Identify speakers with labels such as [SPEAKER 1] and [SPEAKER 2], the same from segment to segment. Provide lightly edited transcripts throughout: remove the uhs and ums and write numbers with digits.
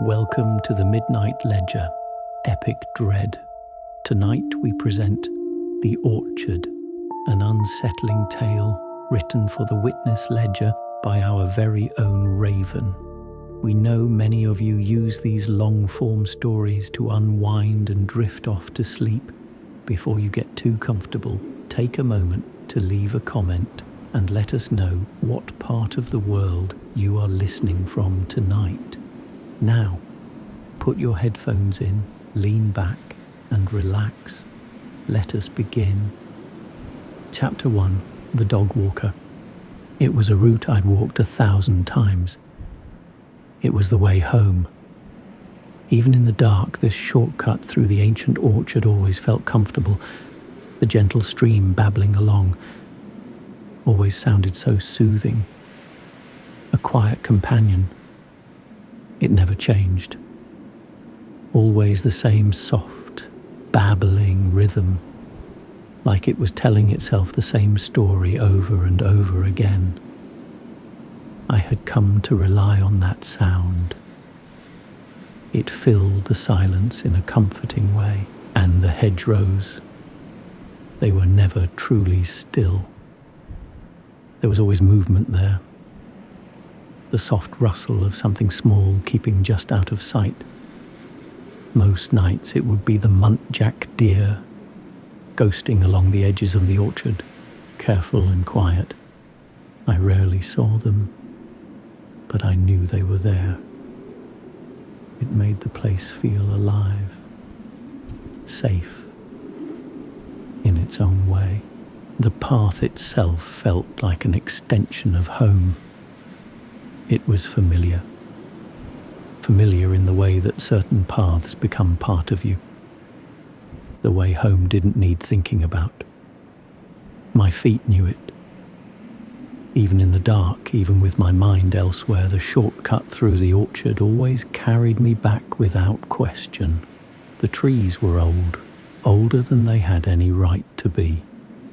[SPEAKER 1] Welcome to the Midnight Ledger, Epic Dread. Tonight we present The Orchard, an unsettling tale written for the Witness Ledger by our very own Raven. We know many of you use these long-form stories to unwind and drift off to sleep. Before you get too comfortable, take a moment to leave a comment and let us know what part of the world you are listening from tonight. Now, put your headphones in, lean back, and relax. Let us begin. Chapter 1, The Dog Walker. It was a route I'd walked 1,000 times. It was the way home. Even in the dark, this shortcut through the ancient orchard always felt comfortable. The gentle stream babbling along always sounded so soothing. A quiet companion. It never changed. Always the same soft, babbling rhythm, like it was telling itself the same story over and over again. I had come to rely on that sound. It filled the silence in a comforting way, and the hedgerows. They were never truly still. There was always movement there. The soft rustle of something small keeping just out of sight. Most nights it would be the muntjac deer, ghosting along the edges of the orchard, careful and quiet. I rarely saw them, but I knew they were there. It made the place feel alive, safe, in its own way. The path itself felt like an extension of home. It was familiar. Familiar in the way that certain paths become part of you. The way home didn't need thinking about. My feet knew it. Even in the dark, even with my mind elsewhere, the shortcut through the orchard always carried me back without question. The trees were old, older than they had any right to be.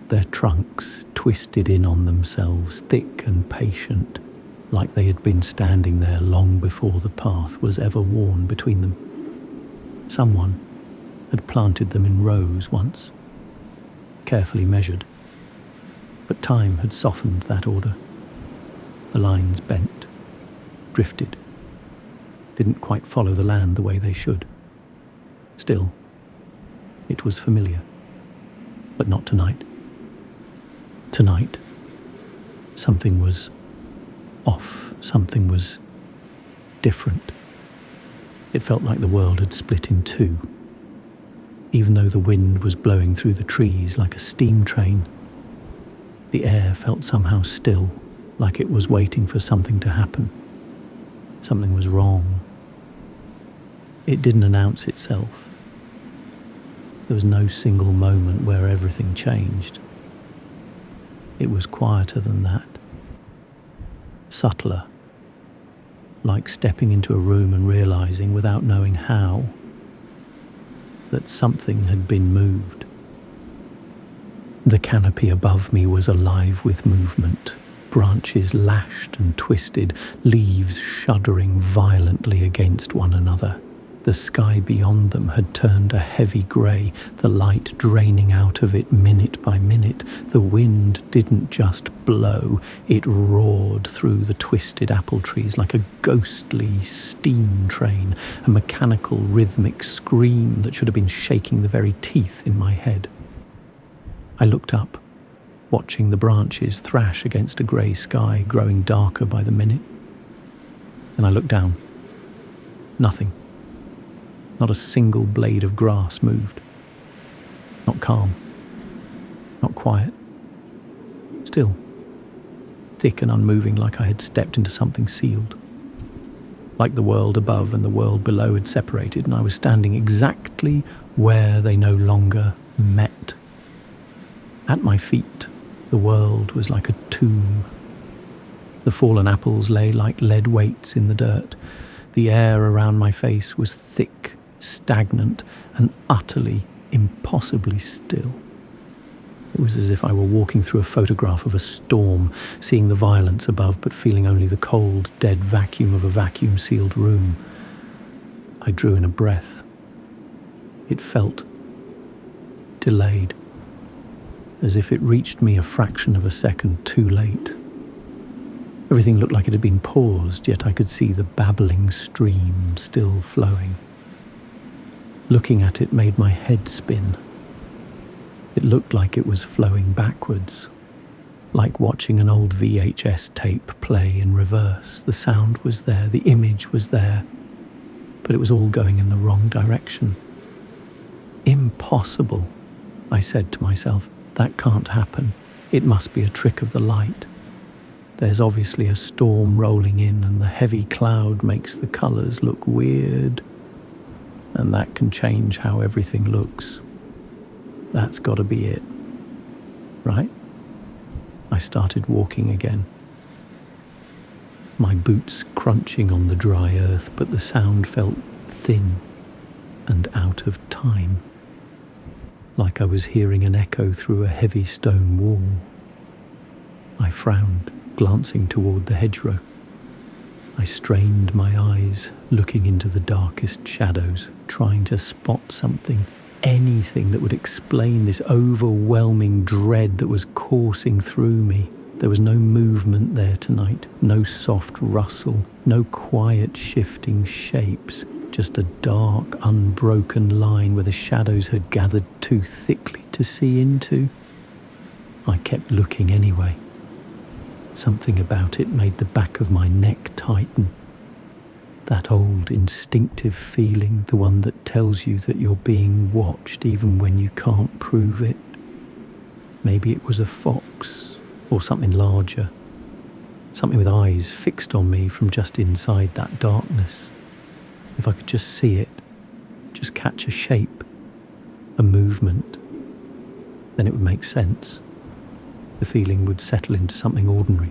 [SPEAKER 1] Their trunks twisted in on themselves, thick and patient, like they had been standing there long before the path was ever worn between them. Someone had planted them in rows once, carefully measured, but time had softened that order. The lines bent, drifted, didn't quite follow the land the way they should. Still, it was familiar, but not tonight. Tonight, something was off, something was different. It felt like the world had split in two. Even though the wind was blowing through the trees like a steam train, the air felt somehow still, like it was waiting for something to happen. Something was wrong. It didn't announce itself. There was no single moment where everything changed. It was quieter than that. Subtler, like stepping into a room and realizing, without knowing how, that something had been moved. The canopy above me was alive with movement, branches lashed and twisted, leaves shuddering violently against one another. The sky beyond them had turned a heavy grey, the light draining out of it minute by minute. The wind didn't just blow, it roared through the twisted apple trees like a ghostly steam train, a mechanical rhythmic scream that should have been shaking the very teeth in my head. I looked up, watching the branches thrash against a grey sky growing darker by the minute. Then I looked down. Nothing. Not a single blade of grass moved. Not calm. Not quiet. Still. Thick and unmoving, like I had stepped into something sealed. Like the world above and the world below had separated, and I was standing exactly where they no longer met. At my feet, the world was like a tomb. The fallen apples lay like lead weights in the dirt. The air around my face was thick, stagnant, and utterly, impossibly still. It was as if I were walking through a photograph of a storm, seeing the violence above but feeling only the cold, dead vacuum of a vacuum-sealed room. I drew in a breath. It felt delayed, as if it reached me a fraction of a second too late. Everything looked like it had been paused, yet I could see the babbling stream still flowing. Looking at it made my head spin. It looked like it was flowing backwards, like watching an old VHS tape play in reverse. The sound was there, the image was there, but it was all going in the wrong direction. Impossible, I said to myself. That can't happen. It must be a trick of the light. There's obviously a storm rolling in, and the heavy cloud makes the colours look weird, and that can change how everything looks. That's got to be it, right? I started walking again, my boots crunching on the dry earth, but the sound felt thin and out of time, like I was hearing an echo through a heavy stone wall. I frowned, glancing toward the hedgerow. I strained my eyes, looking into the darkest shadows, trying to spot something, anything that would explain this overwhelming dread that was coursing through me. There was no movement there tonight, no soft rustle, no quiet shifting shapes, just a dark, unbroken line where the shadows had gathered too thickly to see into. I kept looking anyway. Something about it made the back of my neck tighten. That old instinctive feeling, the one that tells you that you're being watched even when you can't prove it. Maybe it was a fox or something larger, something with eyes fixed on me from just inside that darkness. If I could just see it, just catch a shape, a movement, then it would make sense. The feeling would settle into something ordinary.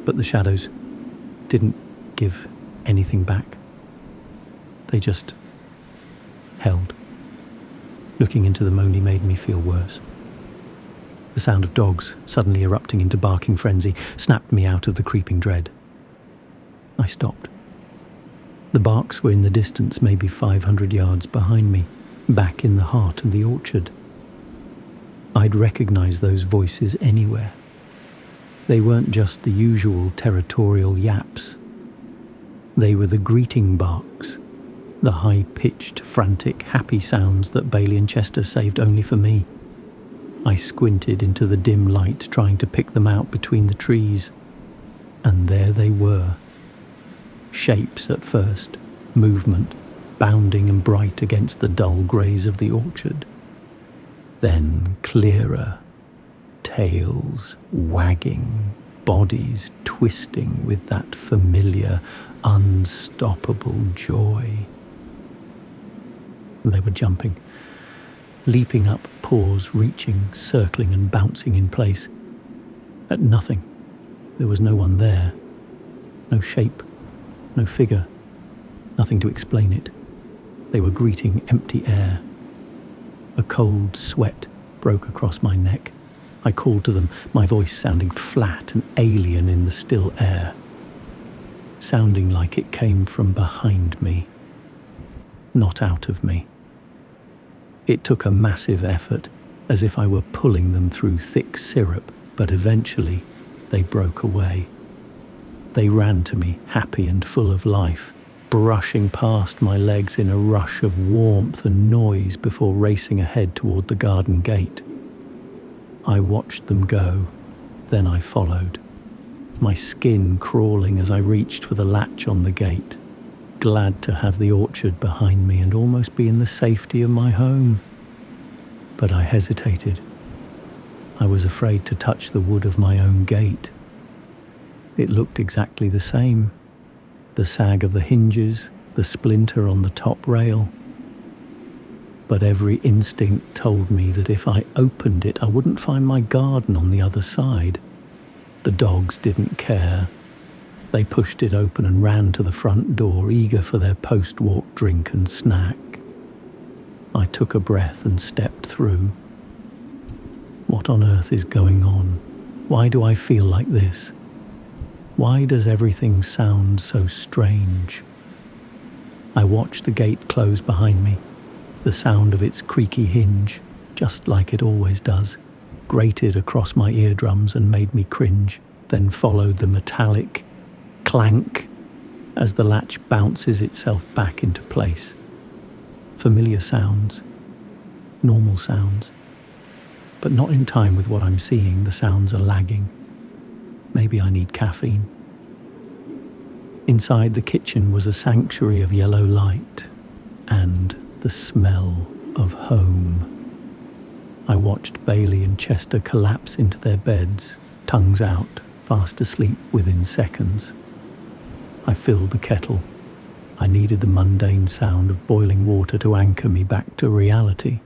[SPEAKER 1] But the shadows didn't give anything back. They just held. Looking into them only made me feel worse. The sound of dogs suddenly erupting into barking frenzy snapped me out of the creeping dread. I stopped. The barks were in the distance, maybe 500 yards behind me, back in the heart of the orchard. I'd recognize those voices anywhere. They weren't just the usual territorial yaps. They were the greeting barks, the high-pitched, frantic, happy sounds that Bailey and Chester saved only for me. I squinted into the dim light, trying to pick them out between the trees. And there they were. Shapes at first, movement, bounding and bright against the dull greys of the orchard. Then clearer, tails wagging, bodies twisting with that familiar, unstoppable joy. They were jumping, leaping up, paws reaching, circling and bouncing in place. At nothing. There was no one there. No shape, no figure, nothing to explain it. They were greeting empty air. A cold sweat broke across my neck. I called to them, my voice sounding flat and alien in the still air, sounding like it came from behind me, not out of me. It took a massive effort, as if I were pulling them through thick syrup, but eventually they broke away. They ran to me, happy and full of life, brushing past my legs in a rush of warmth and noise before racing ahead toward the garden gate. I watched them go, then I followed, my skin crawling as I reached for the latch on the gate, glad to have the orchard behind me and almost be in the safety of my home. But I hesitated. I was afraid to touch the wood of my own gate. It looked exactly the same. The sag of the hinges, the splinter on the top rail. But every instinct told me that if I opened it, I wouldn't find my garden on the other side. The dogs didn't care. They pushed it open and ran to the front door, eager for their post-walk drink and snack. I took a breath and stepped through. What on earth is going on? Why do I feel like this? Why does everything sound so strange? I watched the gate close behind me. The sound of its creaky hinge, just like it always does, grated across my eardrums and made me cringe, then followed the metallic clank as the latch bounces itself back into place. Familiar sounds, normal sounds, but not in time with what I'm seeing. The sounds are lagging. Maybe I need caffeine. Inside the kitchen was a sanctuary of yellow light and the smell of home. I watched Bailey and Chester collapse into their beds, tongues out, fast asleep within seconds. I filled the kettle. I needed the mundane sound of boiling water to anchor me back to reality.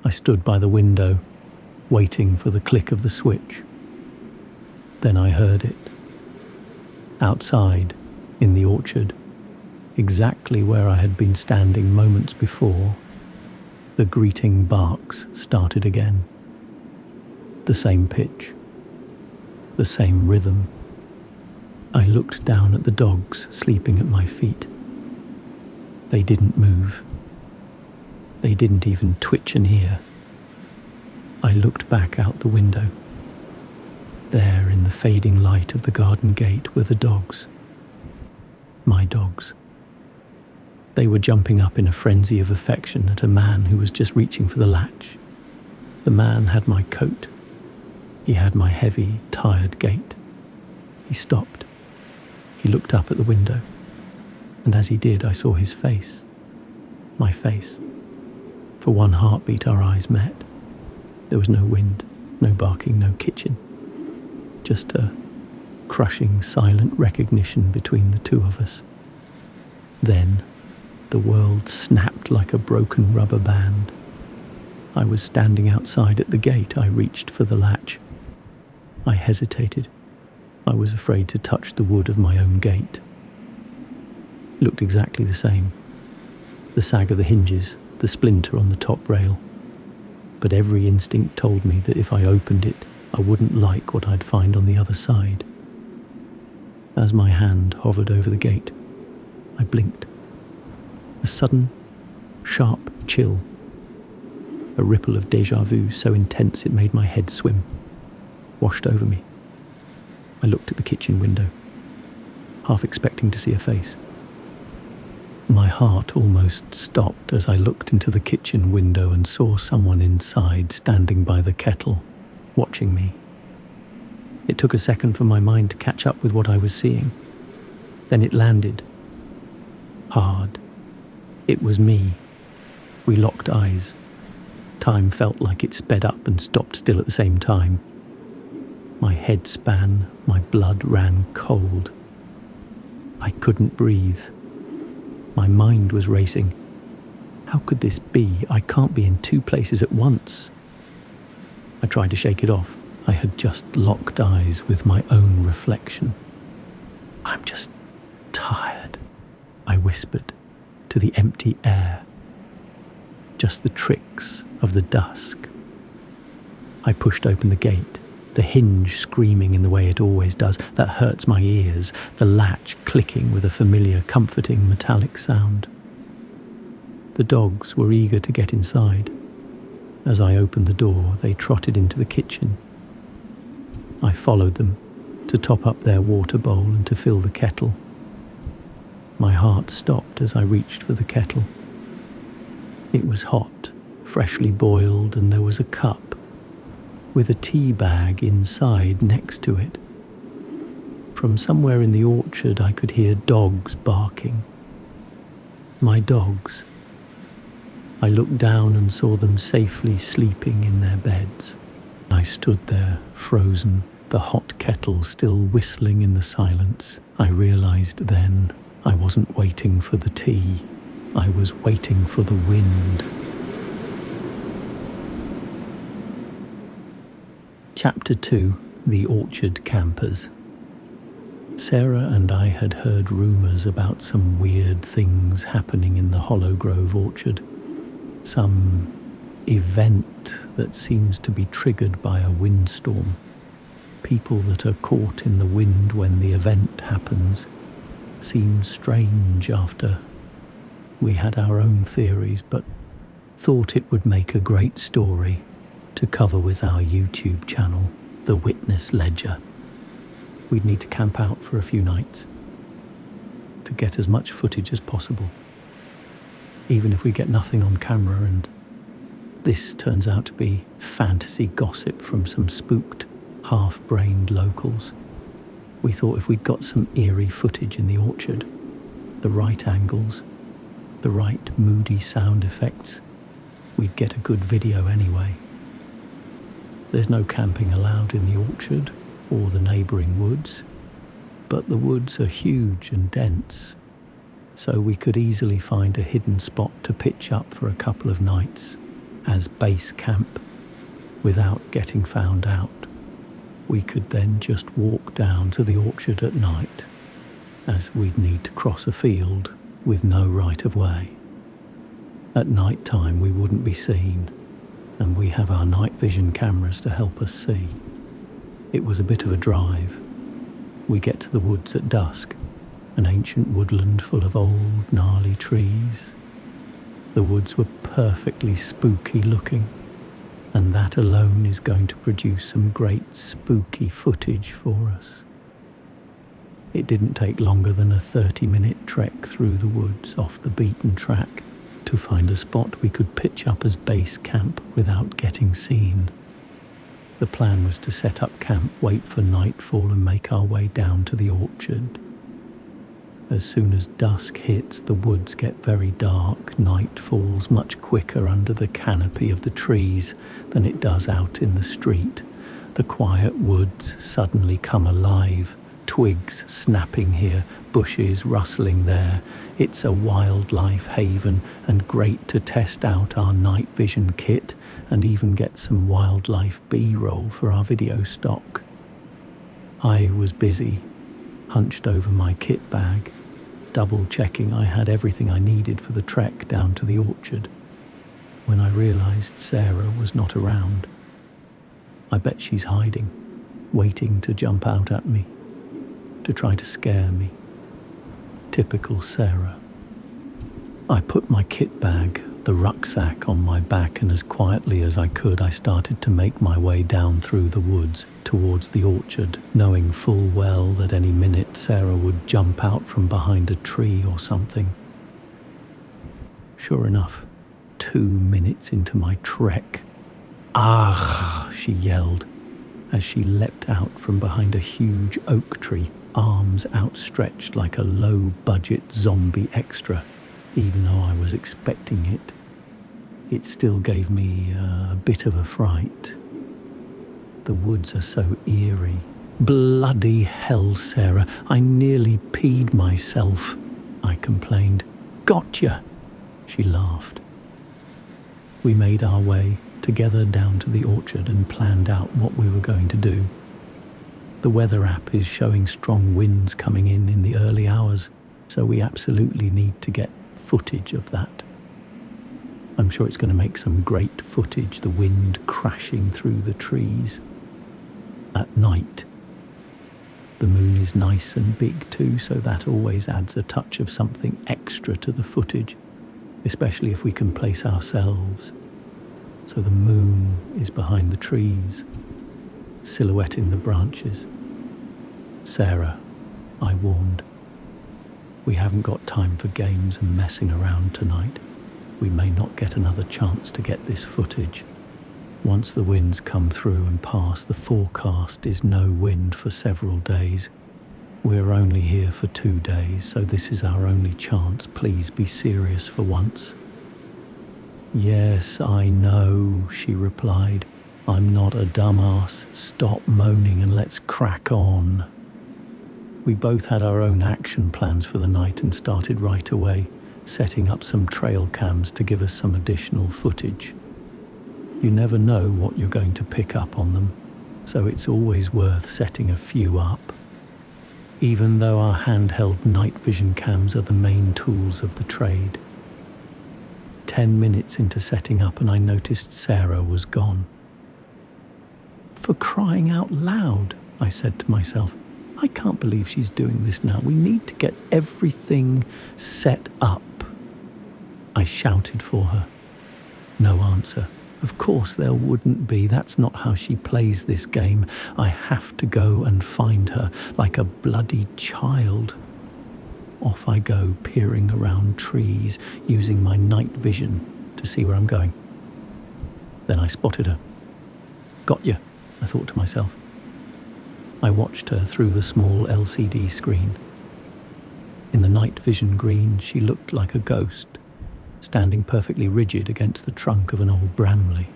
[SPEAKER 1] I stood by the window, waiting for the click of the switch. Then I heard it. Outside, in the orchard, exactly where I had been standing moments before, the greeting barks started again. The same pitch, the same rhythm. I looked down at the dogs sleeping at my feet. They didn't move. They didn't even twitch an ear. I looked back out the window. There, in the fading light of the garden gate, were the dogs. My dogs. They were jumping up in a frenzy of affection at a man who was just reaching for the latch. The man had my coat. He had my heavy, tired gait. He stopped. He looked up at the window. And as he did, I saw his face. My face. For one heartbeat, our eyes met. There was no wind, no barking, no kitchen. Just a crushing, silent recognition between the two of us. Then, the world snapped like a broken rubber band. I was standing outside at the gate. I reached for the latch. I hesitated. I was afraid to touch the wood of my own gate. It looked exactly the same. The sag of the hinges, the splinter on the top rail. But every instinct told me that if I opened it, I wouldn't like what I'd find on the other side. As my hand hovered over the gate, I blinked. A sudden, sharp chill. A ripple of déjà vu so intense it made my head swim, washed over me. I looked at the kitchen window, half expecting to see a face. My heart almost stopped as I looked into the kitchen window and saw someone inside standing by the kettle, watching me. It took a second for my mind to catch up with what I was seeing. Then it landed. Hard. It was me. We locked eyes. Time felt like it sped up and stopped still at the same time. My head span, my blood ran cold. I couldn't breathe. My mind was racing. How could this be? I can't be in two places at once. I tried to shake it off. I had just locked eyes with my own reflection. I'm just tired, I whispered to the empty air. Just the tricks of the dusk. I pushed open the gate, the hinge screaming in the way it always does. That hurts my ears, the latch clicking with a familiar, comforting, metallic sound. The dogs were eager to get inside. As I opened the door, they trotted into the kitchen. I followed them to top up their water bowl and to fill the kettle. My heart stopped as I reached for the kettle. It was hot, freshly boiled, and there was a cup with a tea bag inside next to it. From somewhere in the orchard, I could hear dogs barking. My dogs. I looked down and saw them safely sleeping in their beds. I stood there, frozen, the hot kettle still whistling in the silence. I realized then I wasn't waiting for the tea. I was waiting for the wind. Chapter 2. The Orchard Campers. Sarah and I had heard rumours about some weird things happening in the Hollowgrove Orchard. Some event that seems to be triggered by a windstorm. People that are caught in the wind when the event happens seem strange after We had our own theories, but thought it would make a great story to cover with our YouTube channel, The Witness Ledger. We'd need to camp out for a few nights to get as much footage as possible, even if we get nothing on camera and this turns out to be fantasy gossip from some spooked, half-brained locals. We thought if we'd got some eerie footage in the orchard, the right angles, the right moody sound effects, we'd get a good video anyway. There's no camping allowed in the orchard or the neighbouring woods, but the woods are huge and dense, so we could easily find a hidden spot to pitch up for a couple of nights as base camp without getting found out. We could then just walk down to the orchard at night, as we'd need to cross a field with no right of way. At night time we wouldn't be seen, and we have our night vision cameras to help us see. It was a bit of a drive. We get to the woods at dusk, an ancient woodland full of old gnarly trees. The woods were perfectly spooky looking, and that alone is going to produce some great spooky footage for us. It didn't take longer than a 30-minute trek through the woods off the beaten track to find a spot we could pitch up as base camp without getting seen. The plan was to set up camp, wait for nightfall and make our way down to the orchard. As soon as dusk hits, the woods get very dark. Night falls much quicker under the canopy of the trees than it does out in the street. The quiet woods suddenly come alive. Twigs snapping here, bushes rustling there. It's a wildlife haven and great to test out our night vision kit and even get some wildlife B-roll for our video stock. I was busy, hunched over my kit bag, double-checking I had everything I needed for the trek down to the orchard, when I realised Sarah was not around. I bet she's hiding, waiting to jump out at me, to try to scare me. Typical Sarah. I put my kit bag, the rucksack, on my back, and as quietly as I could I started to make my way down through the woods towards the orchard, knowing full well that any minute Sarah would jump out from behind a tree or something. Sure enough, 2 minutes into my trek, "Ah!" she yelled as she leapt out from behind a huge oak tree, arms outstretched like a low-budget zombie extra. Even though I was expecting it, it still gave me a bit of a fright. The woods are so eerie. "Bloody hell, Sarah, I nearly peed myself," I complained. "Gotcha!" she laughed. We made our way together down to the orchard and planned out what we were going to do. The weather app is showing strong winds coming in the early hours, so we absolutely need to get footage of that. I'm sure it's going to make some great footage, the wind crashing through the trees. At night, the moon is nice and big too, so that always adds a touch of something extra to the footage, especially if we can place ourselves. So the moon is behind the trees, silhouetting the branches. "Sarah," I warned, "we haven't got time for games and messing around tonight. We may not get another chance to get this footage. Once the winds come through and pass, the forecast is no wind for several days. We're only here for 2 days, so this is our only chance. Please be serious for once." "Yes, I know," she replied. "I'm not a dumbass. Stop moaning and let's crack on." We both had our own action plans for the night and started right away, setting up some trail cams to give us some additional footage. You never know what you're going to pick up on them, so it's always worth setting a few up. Even though our handheld night vision cams are the main tools of the trade. 10 minutes into setting up and I noticed Sarah was gone. "For crying out loud," I said to myself. "I can't believe she's doing this now. We need to get everything set up." I shouted for her. No answer. Of course there wouldn't be. That's not how she plays this game. I have to go and find her, like a bloody child. Off I go, peering around trees, using my night vision to see where I'm going. Then I spotted her. Got you, I thought to myself. I watched her through the small LCD screen. In the night vision green, she looked like a ghost, standing perfectly rigid against the trunk of an old bramley.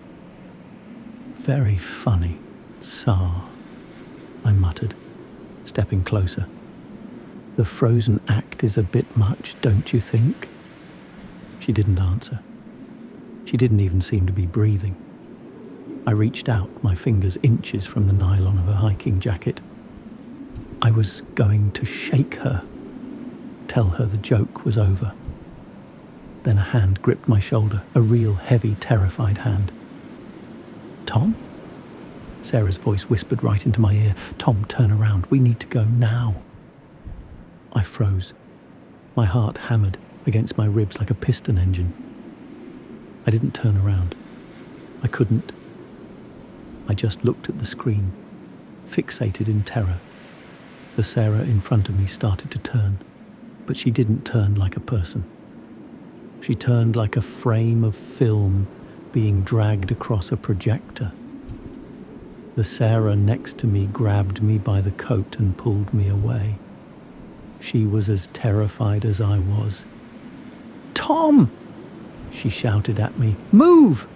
[SPEAKER 1] Very funny, Tsar, I muttered, stepping closer. The frozen act is a bit much, don't you think? She didn't answer. She didn't even seem to be breathing. I reached out, my fingers inches from the nylon of her hiking jacket. I was going to shake her, tell her the joke was over. Then a hand gripped my shoulder, a real heavy, terrified hand. Tom? Sarah's voice whispered right into my ear. Tom, turn around. We need to go now. I froze. My heart hammered against my ribs like a piston engine. I didn't turn around. I couldn't. I just looked at the screen, fixated in terror. The Sarah in front of me started to turn, but she didn't turn like a person. She turned like a frame of film being dragged across a projector. The Sarah next to me grabbed me by the coat and pulled me away. She was as terrified as I was. Tom! She shouted at me. Move!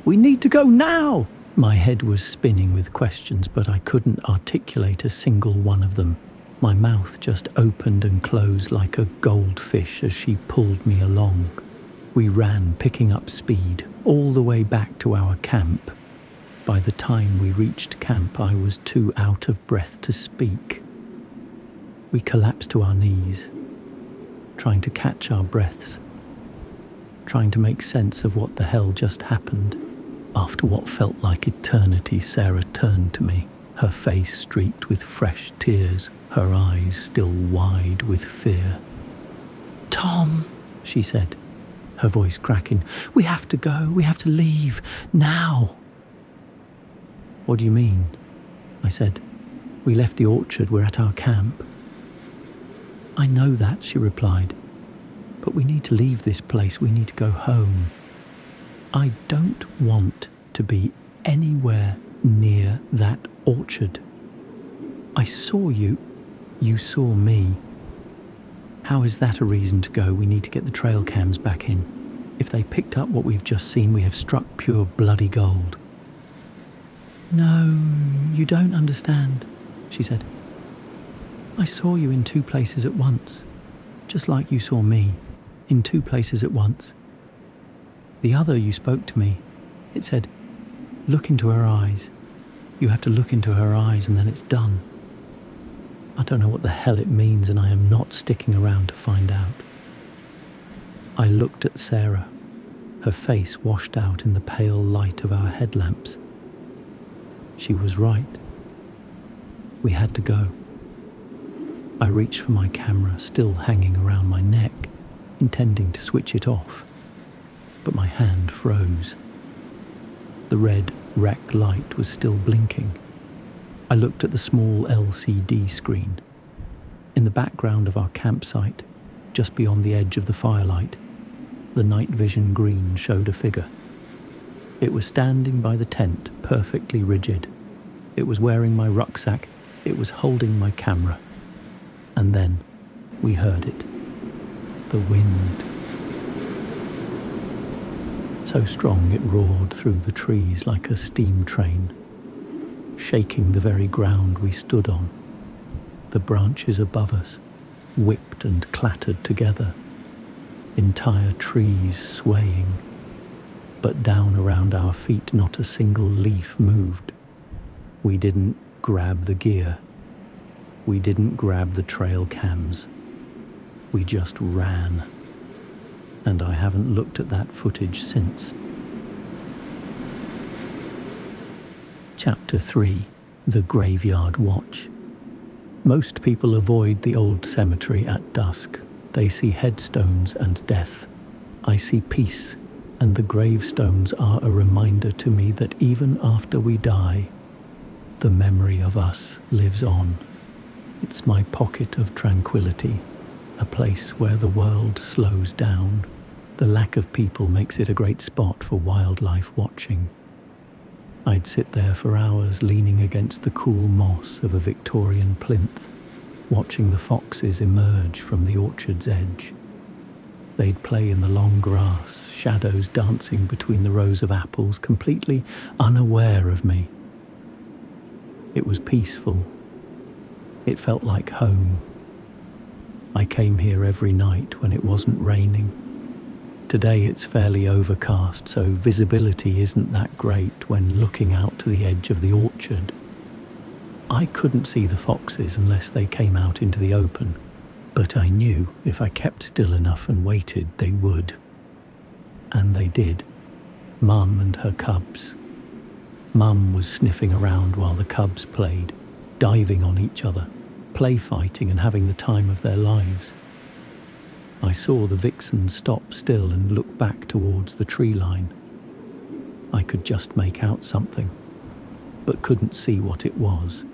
[SPEAKER 1] We need to go now! My head was spinning with questions, but I couldn't articulate a single one of them. My mouth just opened and closed like a goldfish as she pulled me along. We ran, picking up speed, all the way back to our camp. By the time we reached camp, I was too out of breath to speak. We collapsed to our knees, trying to catch our breaths, trying to make sense of what the hell just happened. After what felt like eternity, Sarah turned to me, her face streaked with fresh tears, her eyes still wide with fear. Tom, she said, her voice cracking, we have to go, we have to leave, now. What do you mean? I said. We left the orchard, we're at our camp. I know that, she replied, but we need to leave this place, we need to go home. I don't want to be anywhere near that orchard. I saw you, you saw me. How is that a reason to go? We need to get the trail cams back in. If they picked up what we've just seen, we have struck pure bloody gold. No, you don't understand, she said. I saw you in two places at once, just like you saw me, in two places at once. The other, you spoke to me. It said, look into her eyes. You have to look into her eyes and then it's done. I don't know what the hell it means and I am not sticking around to find out. I looked at Sarah, her face washed out in the pale light of our headlamps. She was right. We had to go. I reached for my camera, still hanging around my neck, intending to switch it off. But my hand froze. The red rec light was still blinking. I looked at the small LCD screen. In the background of our campsite, just beyond the edge of the firelight, the night vision green showed a figure. It was standing by the tent, perfectly rigid. It was wearing my rucksack. It was holding my camera. And then we heard it. The wind. So strong it roared through the trees like a steam train, shaking the very ground we stood on. The branches above us whipped and clattered together, entire trees swaying, but down around our feet not a single leaf moved. We didn't grab the gear. We didn't grab the trail cams. We just ran. And I haven't looked at that footage since. Chapter 3. The Graveyard Watch. Most people avoid the old cemetery at dusk. They see headstones and death. I see peace, and the gravestones are a reminder to me that even after we die, the memory of us lives on. It's my pocket of tranquility, a place where the world slows down. The lack of people makes it a great spot for wildlife watching. I'd sit there for hours leaning against the cool moss of a Victorian plinth, watching the foxes emerge from the orchard's edge. They'd play in the long grass, shadows dancing between the rows of apples, completely unaware of me. It was peaceful. It felt like home. I came here every night when it wasn't raining. Today it's fairly overcast, so visibility isn't that great when looking out to the edge of the orchard. I couldn't see the foxes unless they came out into the open, but I knew if I kept still enough and waited, they would. And they did. Mum and her cubs. Mum was sniffing around while the cubs played, diving on each other, play fighting and having the time of their lives. I saw the vixen stop still and look back towards the tree line. I could just make out something, but couldn't see what it was.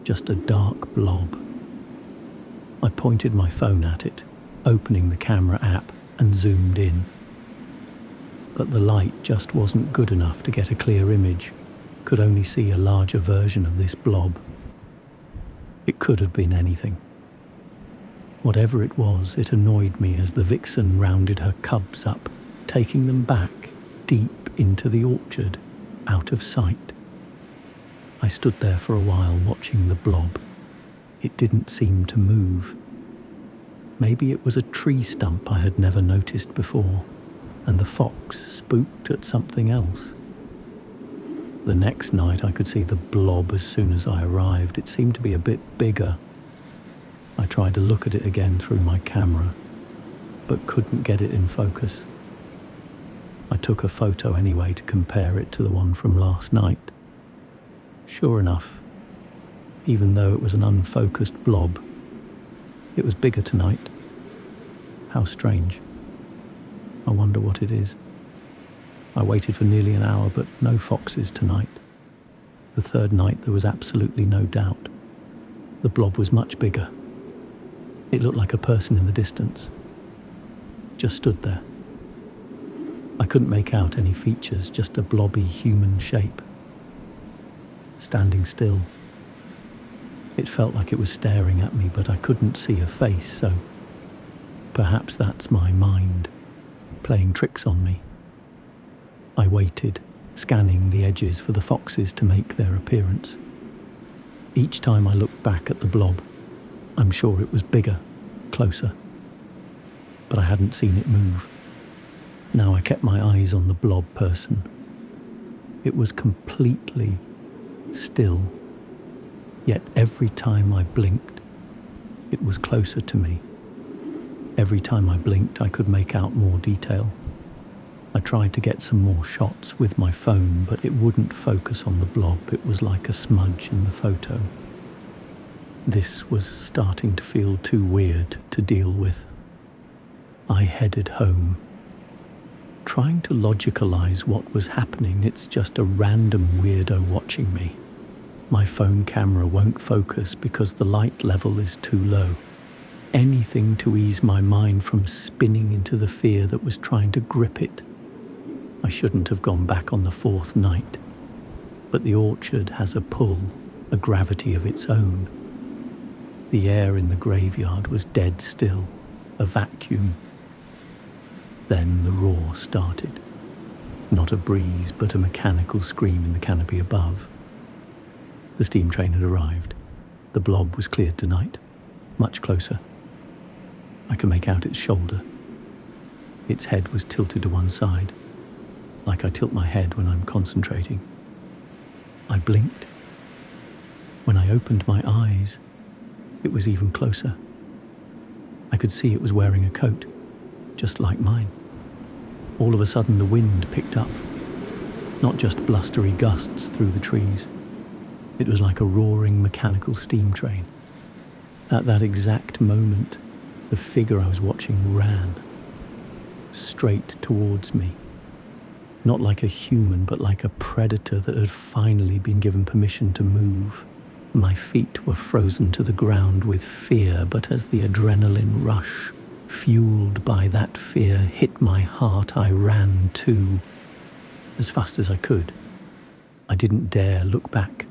[SPEAKER 1] Just a dark blob. I pointed my phone at it, opening the camera app, and zoomed in. But the light just wasn't good enough to get a clear image. Could only see a larger version of this blob. It could have been anything. Whatever it was, it annoyed me as the vixen rounded her cubs up, taking them back deep into the orchard, out of sight. I stood there for a while watching the blob. It didn't seem to move. Maybe it was a tree stump I had never noticed before, and the fox spooked at something else. The next night I could see the blob as soon as I arrived. It seemed to be a bit bigger. I tried to look at it again through my camera, but couldn't get it in focus. I took a photo anyway to compare it to the one from last night. Sure enough, even though it was an unfocused blob, it was bigger tonight. How strange. I wonder what it is. I waited for nearly an hour, but no foxes tonight. The third night there was absolutely no doubt. The blob was much bigger. It looked like a person in the distance. Just stood there. I couldn't make out any features, just a blobby human shape. Standing still. It felt like it was staring at me, but I couldn't see a face, so perhaps that's my mind playing tricks on me. I waited, scanning the edges for the foxes to make their appearance. Each time I looked back at the blob, I'm sure it was bigger, closer, but I hadn't seen it move. Now I kept my eyes on the blob person. It was completely still, yet every time I blinked, it was closer to me. Every time I blinked, I could make out more detail. I tried to get some more shots with my phone, but it wouldn't focus on the blob. It was like a smudge in the photo. This was starting to feel too weird to deal with. I headed home. Trying to logicalize what was happening, it's just a random weirdo watching me. My phone camera won't focus because the light level is too low. Anything to ease my mind from spinning into the fear that was trying to grip it. I shouldn't have gone back on the fourth night, but the orchard has a pull, a gravity of its own. The air in the graveyard was dead still, a vacuum. Then the roar started. Not a breeze, but a mechanical scream in the canopy above. The steam train had arrived. The blob was cleared tonight, much closer. I could make out its shoulder. Its head was tilted to one side, like I tilt my head when I'm concentrating. I blinked. When I opened my eyes, it was even closer. I could see it was wearing a coat, just like mine. All of a sudden the wind picked up, not just blustery gusts through the trees. It was like a roaring mechanical steam train. At that exact moment, the figure I was watching ran. straight towards me. Not like a human, but like a predator that had finally been given permission to move. My feet were frozen to the ground with fear, but as the adrenaline rush, fueled by that fear, hit my heart, I ran too, as fast as I could. I didn't dare look back.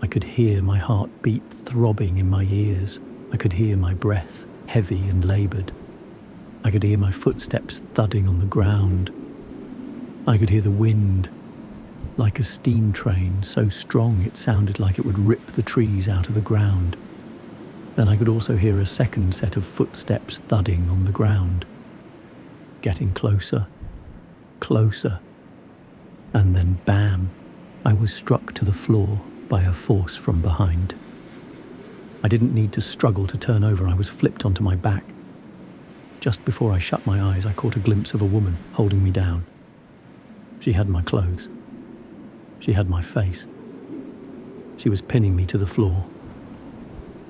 [SPEAKER 1] I could hear my heartbeat throbbing in my ears. I could hear my breath, heavy and laboured. I could hear my footsteps thudding on the ground. I could hear the wind, like a steam train, so strong it sounded like it would rip the trees out of the ground. Then I could also hear a second set of footsteps thudding on the ground, getting closer, closer, and then bam, I was struck to the floor by a force from behind. I didn't need to struggle to turn over. I was flipped onto my back. Just before I shut my eyes, I caught a glimpse of a woman holding me down. She had my clothes. She had my face. She was pinning me to the floor.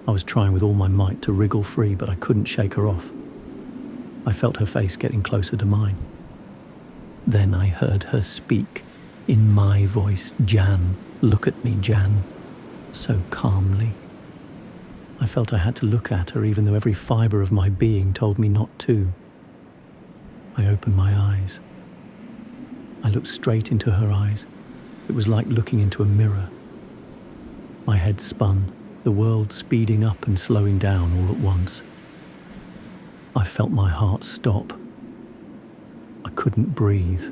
[SPEAKER 1] I was trying with all my might to wriggle free, but I couldn't shake her off. I felt her face getting closer to mine. Then I heard her speak in my voice. "Jan, look at me, Jan," so calmly. I felt I had to look at her, even though every fibre of my being told me not to. I opened my eyes. I looked straight into her eyes. It was like looking into a mirror. My head spun, the world speeding up and slowing down all at once. I felt my heart stop. I couldn't breathe.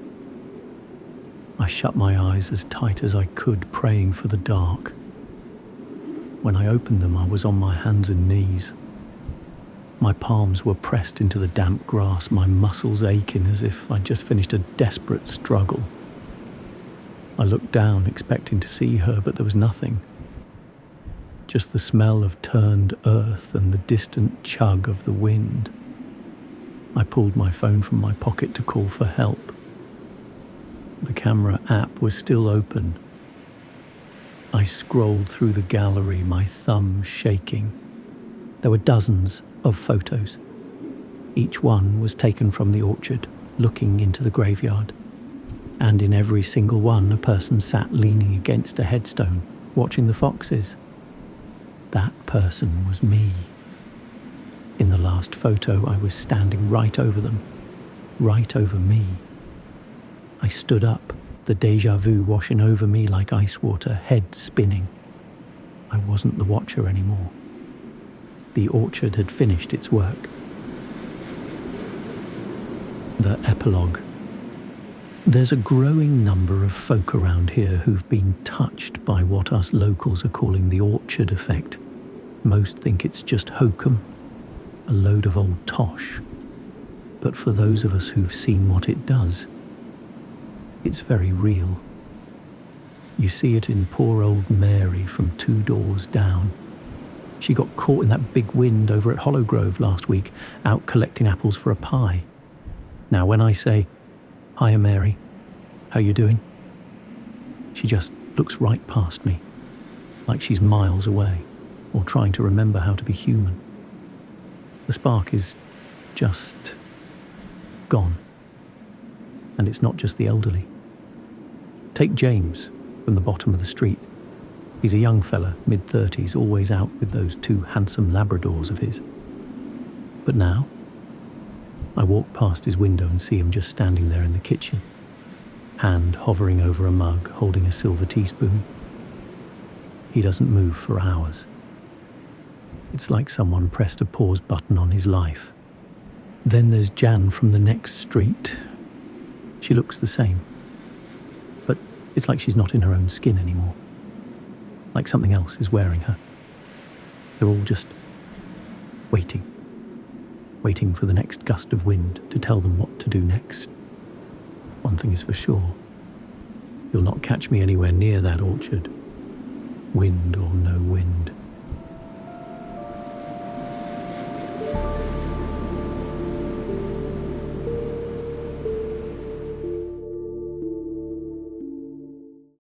[SPEAKER 1] I shut my eyes as tight as I could, praying for the dark. When I opened them, I was on my hands and knees. My palms were pressed into the damp grass, my muscles aching as if I'd just finished a desperate struggle. I looked down, expecting to see her, but there was nothing. Just the smell of turned earth and the distant chug of the wind. I pulled my phone from my pocket to call for help. The camera app was still open. I scrolled through the gallery, my thumb shaking. There were dozens of photos. Each one was taken from the orchard, looking into the graveyard. And in every single one, a person sat leaning against a headstone, watching the foxes. That person was me. In the last photo, I was standing right over them, right over me. I stood up, the déjà vu washing over me like ice water, head spinning. I wasn't the watcher anymore. The orchard had finished its work. The epilogue. There's a growing number of folk around here who've been touched by what us locals are calling the orchard effect. Most think it's just hokum, a load of old tosh. But for those of us who've seen what it does, it's very real. You see it in poor old Mary from 2 doors down. She got caught in that big wind over at Hollowgrove last week, out collecting apples for a pie. Now when I say, "Hiya Mary, how you doing?" she just looks right past me, like she's miles away, or trying to remember how to be human. The spark is just gone. And it's not just the elderly. Take James from the bottom of the street. He's a young fella, mid-30s, always out with those 2 handsome Labradors of his. But now, I walk past his window and see him just standing there in the kitchen, hand hovering over a mug, holding a silver teaspoon. He doesn't move for hours. It's like someone pressed a pause button on his life. Then there's Jan from the next street. She looks the same, but it's like she's not in her own skin anymore. Like something else is wearing her. They're all just waiting for the next gust of wind to tell them what to do next. One thing is for sure, you'll not catch me anywhere near that orchard, wind or no wind.